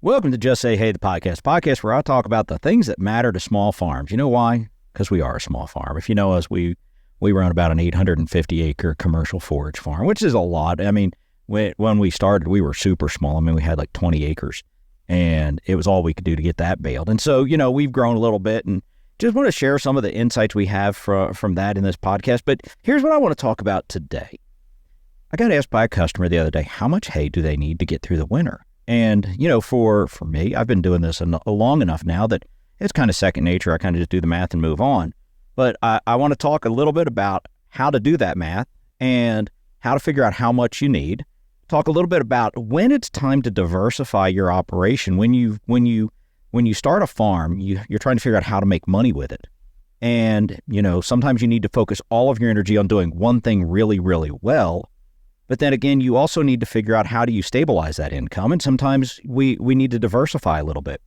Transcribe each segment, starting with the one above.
Welcome to Just Say Hey, the podcast where I talk about the things that matter to small farms. You know why? Because we are a small farm. If you know us, we run about an 850-acre commercial forage farm, which is a lot. I mean, when we started, we were super small. I mean, we had like 20 acres, and it was all we could do to get that baled. And so, we've grown a little bit, and just want to share some of the insights we have from that in this podcast. But here's what I want to talk about today. I got asked by a customer the other day, how much hay do they need to get through the winter? And, for me, I've been doing this long enough now that it's kind of second nature. I kind of just do the math and move on. But I want to talk a little bit about how to do that math and how to figure out how much you need. Talk a little bit about when it's time to diversify your operation. When you start a farm, you're trying to figure out how to make money with it. And, sometimes you need to focus all of your energy on doing one thing really, really well. But then again, you also need to figure out how do you stabilize that income. And sometimes we need to diversify a little bit.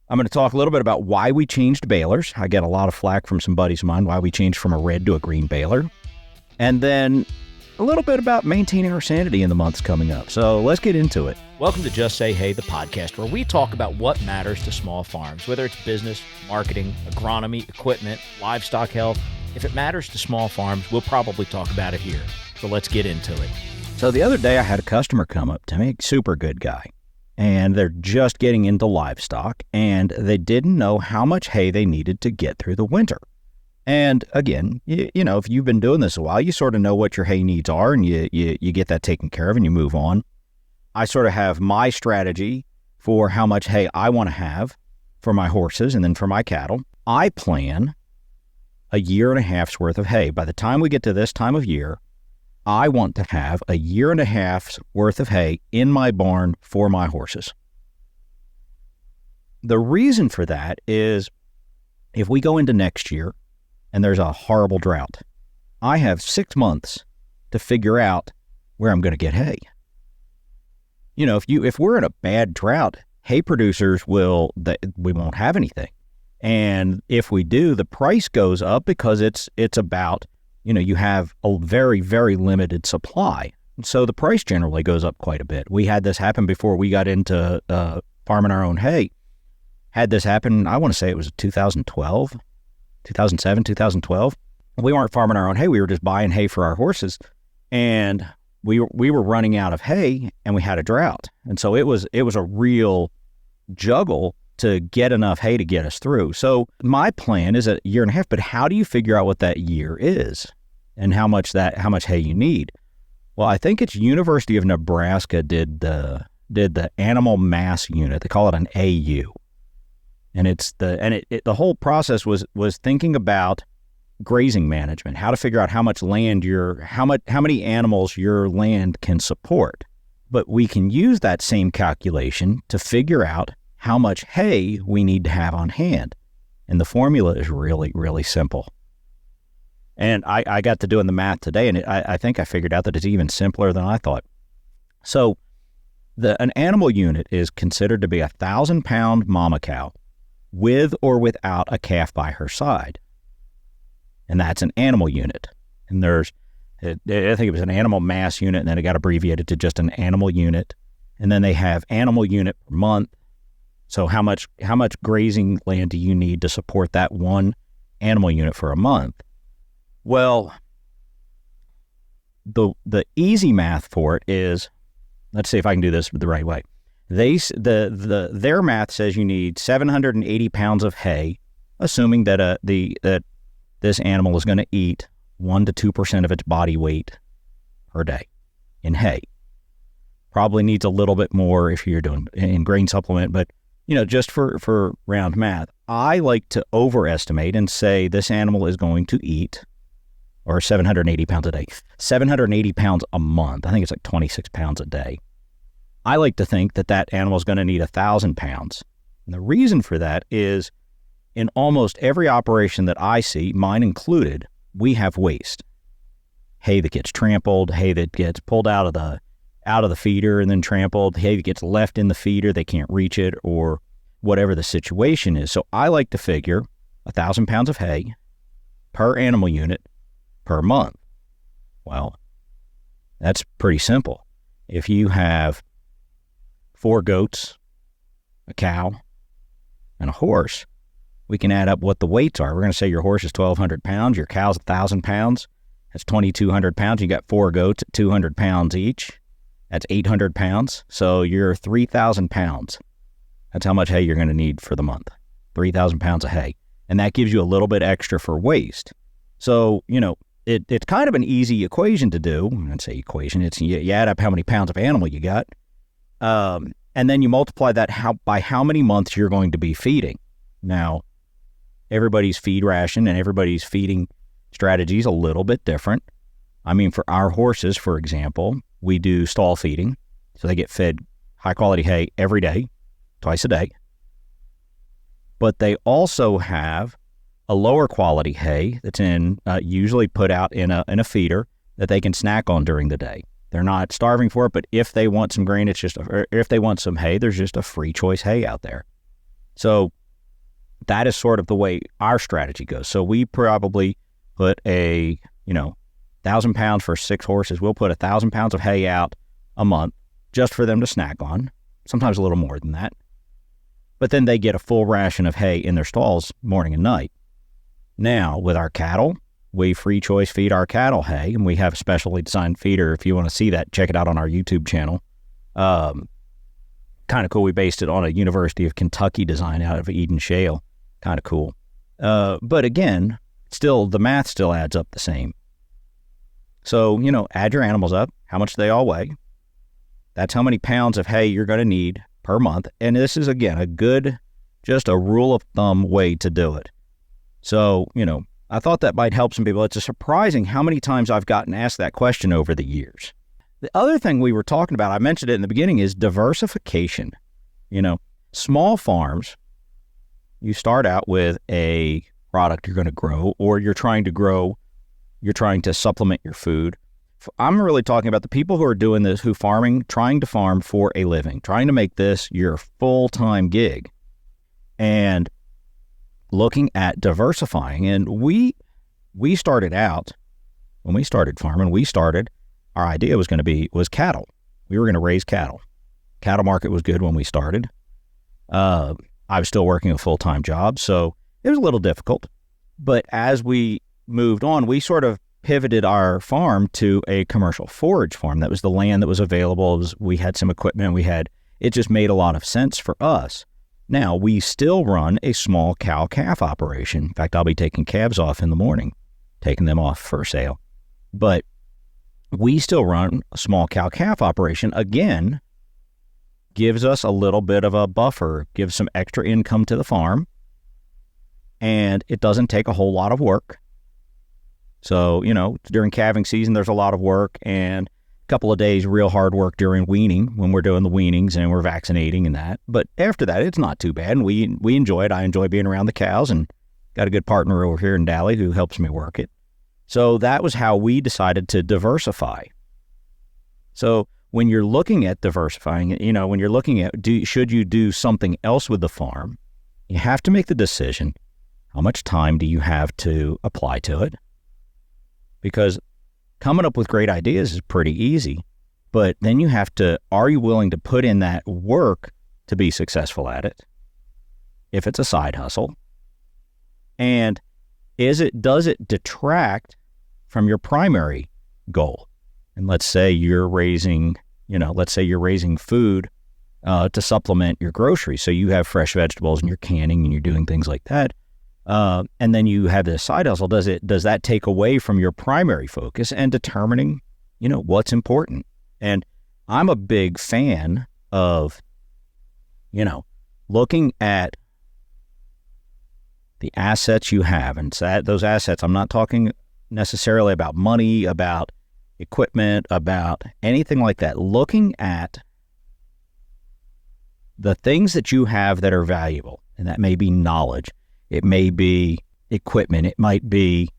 I'm going to talk a little bit about why we changed balers. I get a lot of flack from some buddies of mine, why we changed from a red to a green baler. And then a little bit about maintaining our sanity in the months coming up. So let's get into it. Welcome to Just Say Hey, the podcast where we talk about what matters to small farms, whether it's business, marketing, agronomy, equipment, livestock health. If it matters to small farms, we'll probably talk about it here. So let's get into it. So the other day I had a customer come up to me, super good guy, and they're just getting into livestock, and they didn't know how much hay they needed to get through the winter. And again, if you've been doing this a while, you sort of know what your hay needs are, and you get that taken care of and you move on. I sort of have my strategy for how much hay I want to have for my horses and then for my cattle. I plan a year and a half's worth of hay. By the time we get to this time of year, I want to have a year and a half's worth of hay in my barn for my horses. The reason for that is if we go into next year and there's a horrible drought, I have 6 months to figure out where I'm going to get hay. If we're in a bad drought, hay producers we won't have anything. And if we do, the price goes up because it's about you have a very, very limited supply. So the price generally goes up quite a bit. We had this happen before we got into farming our own hay. Had this happen, I want to say it was 2012, 2007, 2012. We weren't farming our own hay. We were just buying hay for our horses. And we were running out of hay and we had a drought. And so it was a real juggle to get enough hay to get us through. So my plan is a year and a half, but how do you figure out what that year is and how much hay you need? Well, I think it's University of Nebraska did the animal mass unit. They call it an AU. And the whole process was thinking about grazing management, how to figure out how much land how many animals your land can support. But we can use that same calculation to figure out how much hay we need to have on hand. And the formula is really, really simple. And I got to doing the math today, and I think I figured out that it's even simpler than I thought. So an animal unit is considered to be 1,000-pound mama cow with or without a calf by her side. And that's an animal unit. And I think it was an animal mass unit, and then it got abbreviated to just an animal unit. And then they have animal unit per month. So how much grazing land do you need to support that one animal unit for a month? Well, the easy math for it is, let's see if I can do this the right way. Their math says you need 780 pounds of hay, assuming that this animal is going to eat 1 to 2% of its body weight per day in hay. Probably needs a little bit more if you're doing in grain supplement, but just for round math, I like to overestimate and say this animal is going to eat, or 780 pounds a day, 780 pounds a month. I think it's like 26 pounds a day. I like to think that animal is going to need 1,000 pounds. And the reason for that is in almost every operation that I see, mine included, we have waste. Hay that gets trampled, hay that gets pulled out of the feeder and then trampled, hay that gets left in the feeder, they can't reach it, or whatever the situation is. So I like to figure 1,000 pounds of hay per animal unit per month. Well, that's pretty simple. If you have 4 goats a cow, and a horse, we can add up what the weights are. We're going to say your horse is 1,200 pounds, your cow's 1,000 pounds. That's 2,200 pounds. You got 4 goats at 200 pounds each. That's 800 pounds. So you're 3,000 pounds. That's how much hay you're going to need for the month. 3,000 pounds of hay. And that gives you a little bit extra for waste. So, it's kind of an easy equation to do. I'd say equation. It's you add up how many pounds of animal you got. And then you multiply that by how many months you're going to be feeding. Now, everybody's feed ration and everybody's feeding strategy is a little bit different. I mean, for our horses, for example, we do stall feeding. So they get fed high quality hay every day, twice a day. But they also have a lower quality hay that's usually put out in a feeder that they can snack on during the day. They're not starving for it, but if they want some grain, or if they want some hay, there's just a free choice hay out there. So that is sort of the way our strategy goes. So we probably put 1,000 pounds for 6 horses. We'll put 1,000 pounds of hay out a month just for them to snack on, sometimes a little more than that. But then they get a full ration of hay in their stalls morning and night. Now, with our cattle, we free choice feed our cattle hay, and we have a specially designed feeder. If you want to see that, check it out on our YouTube channel. Kind of cool. We based it on a University of Kentucky design out of Eden Shale. Kind of cool. But again, the math still adds up the same. So, add your animals up, how much they all weigh. That's how many pounds of hay you're going to need per month. And this is, again, just a rule of thumb way to do it. So, I thought that might help some people. It's surprising how many times I've gotten asked that question over the years. The other thing we were talking about, I mentioned it in the beginning, is diversification. Small farms, you start out with a product you're going to grow, or you're trying to supplement your food. I'm really talking about the people who are doing this, trying to farm for a living, trying to make this your full-time gig. And looking at diversifying. And we started out, when we started farming, our idea was cattle. We were going to raise cattle. Cattle market was good when we started. I was still working a full-time job, so it was a little difficult. But as we moved on, we sort of pivoted our farm to a commercial forage farm. That was the land that was available. We had some equipment. It just made a lot of sense for us. Now, we still run a small cow-calf operation. In fact, I'll be taking calves off in the morning, taking them off for sale. But we still run a small cow-calf operation. Again, gives us a little bit of a buffer, gives some extra income to the farm, and it doesn't take a whole lot of work. So, during calving season, there's a lot of work, and couple of days real hard work during weaning when we're doing the weanings and we're vaccinating and that. But after that, it's not too bad. And we enjoy it. I enjoy being around the cows, and got a good partner over here in Dally who helps me work it. So that was how we decided to diversify. So when you're looking at diversifying, when you're looking at should you do something else with the farm, you have to make the decision, how much time do you have to apply to it? Because coming up with great ideas is pretty easy, but then are you willing to put in that work to be successful at it? If it's a side hustle. And does it detract from your primary goal? And let's say you're raising food to supplement your groceries. So you have fresh vegetables and you're canning and you're doing things like that. And then you have this side hustle. Does that take away from your primary focus and determining, what's important? And I'm a big fan of, looking at the assets you have. And so those assets, I'm not talking necessarily about money, about equipment, about anything like that. Looking at the things that you have that are valuable, and that may be knowledge. It may be equipment. It might be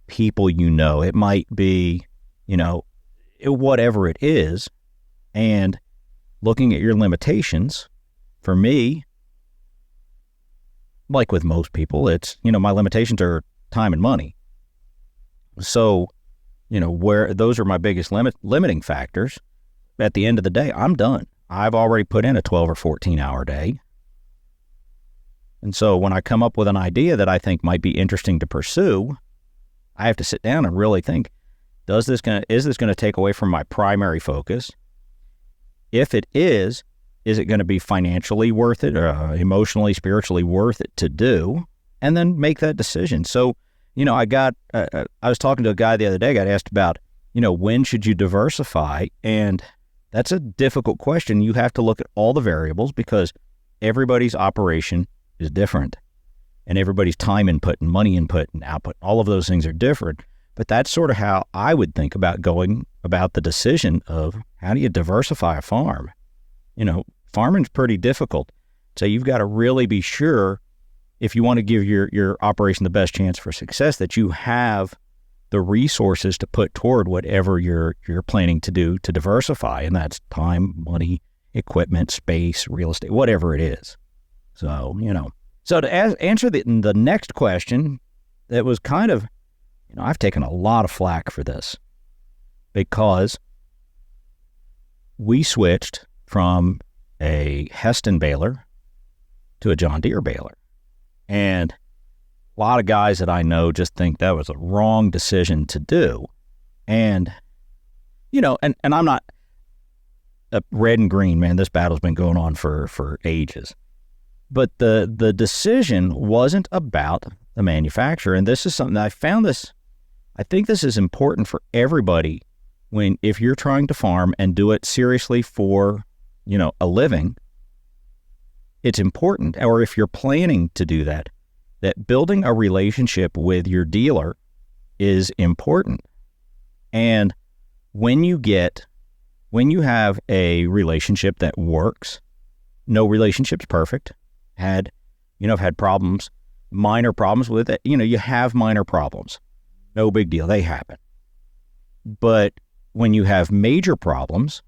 people it might be, whatever it is. And looking at your limitations, for me, like with most people, it's, my limitations are time and money. So, where those are my biggest limiting factors, at the end of the day, I'm done. I've already put in a 12 or 14 hour day. And so when I come up with an idea that I think might be interesting to pursue, I have to sit down and really think, is this going to take away from my primary focus? If it is it going to be financially worth it, or emotionally, spiritually worth it to do? And then make that decision. So, I was talking to a guy the other day, got asked about, when should you diversify? And that's a difficult question. You have to look at all the variables because everybody's operation is different. And everybody's time input and money input and output, all of those things are different. But that's sort of how I would think about going about the decision of how do you diversify a farm? Farming's pretty difficult. So you've got to really be sure, if you want to give your operation the best chance for success, that you have the resources to put toward whatever you're planning to do to diversify. And that's time, money, equipment, space, real estate, whatever it is. So, So to answer the next question, that was kind of, I've taken a lot of flack for this because we switched from a Heston baler to a John Deere baler. And a lot of guys that I know just think that was a wrong decision to do. And, and I'm not a red and green, man. This battle's been going on for ages. But the decision wasn't about the manufacturer. And this is something that I think this is important for everybody if you're trying to farm and do it seriously for, a living. It's important, or if you're planning to do that building a relationship with your dealer is important. And when you have a relationship that works, no relationship's perfect. I've had problems, minor problems with it. You have minor problems. No big deal. They happen. But when you have major problems,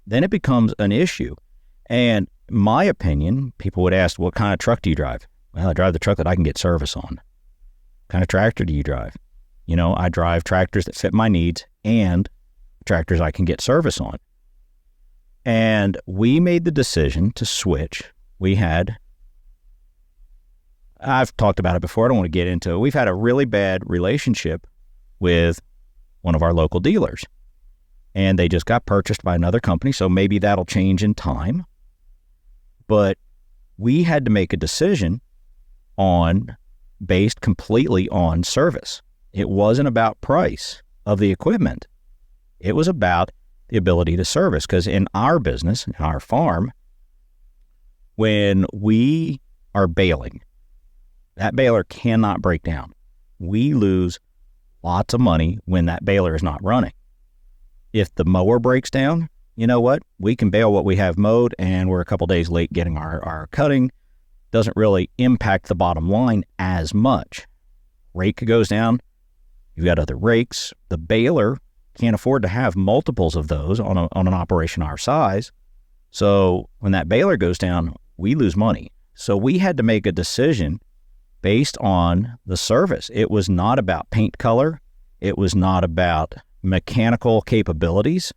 then it becomes an issue. And my opinion, people would ask, what kind of truck do you drive? Well, I drive the truck that I can get service on. What kind of tractor do you drive? I drive tractors that fit my needs and tractors I can get service on. And we made the decision to switch. I've talked about it before. I don't want to get into it. We've had a really bad relationship with one of our local dealers. And they just got purchased by another company, so maybe that'll change in time. But we had to make a decision based completely on service. It wasn't about price of the equipment. It was about the ability to service. Because in our business, in our farm, when we are baling, that baler cannot break down. We lose lots of money when that baler is not running. If the mower breaks down, you know what? We can bale what we have mowed, and we're a couple days late getting our cutting. Doesn't really impact the bottom line as much. Rake goes down. You've got other rakes. The baler can't afford to have multiples of those on an operation our size. So when that baler goes down, we lose money. So we had to make a decision based on the service. It was not about paint color. It was not about mechanical capabilities.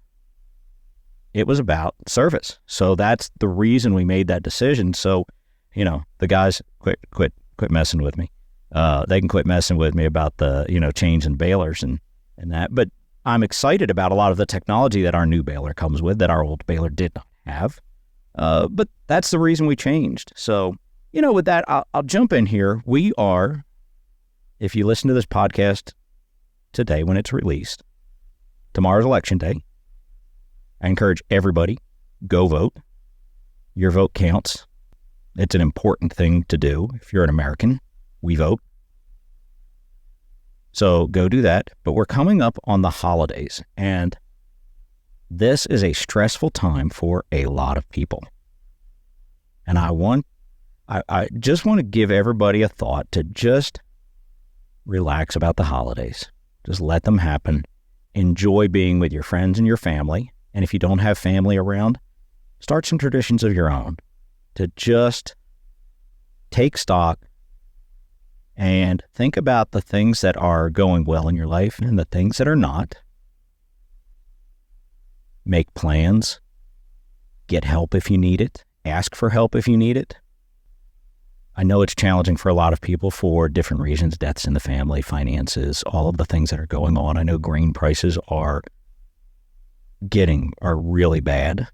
It was about service. So that's the reason we made that decision. So, the guys quit messing with me. They can quit messing with me about the, change in balers and that. But I'm excited about a lot of the technology that our new baler comes with that our old baler did not have. But that's the reason we changed. So, with that, I'll jump in here. We are, if you listen to this podcast today when it's released, tomorrow's election day. I encourage everybody, go vote. Your vote counts. It's an important thing to do. If you're an American, we vote. So go do that. But we're coming up on the holidays, and this is a stressful time for a lot of people. And I just want to give everybody a thought to just relax about the holidays. Just let them happen. Enjoy being with your friends and your family. And if you don't have family around, start some traditions of your own to just take stock and think about the things that are going well in your life and the things that are not. Make plans. Get help if you need it. Ask for help if you need it. I know it's challenging for a lot of people for different reasons, deaths in the family, finances, all of the things that are going on. I know grain prices are really bad.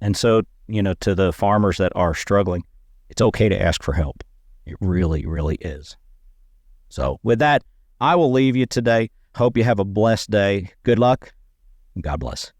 And so, to the farmers that are struggling, it's okay to ask for help. It really, really is. So with that, I will leave you today. Hope you have a blessed day. Good luck, and God bless.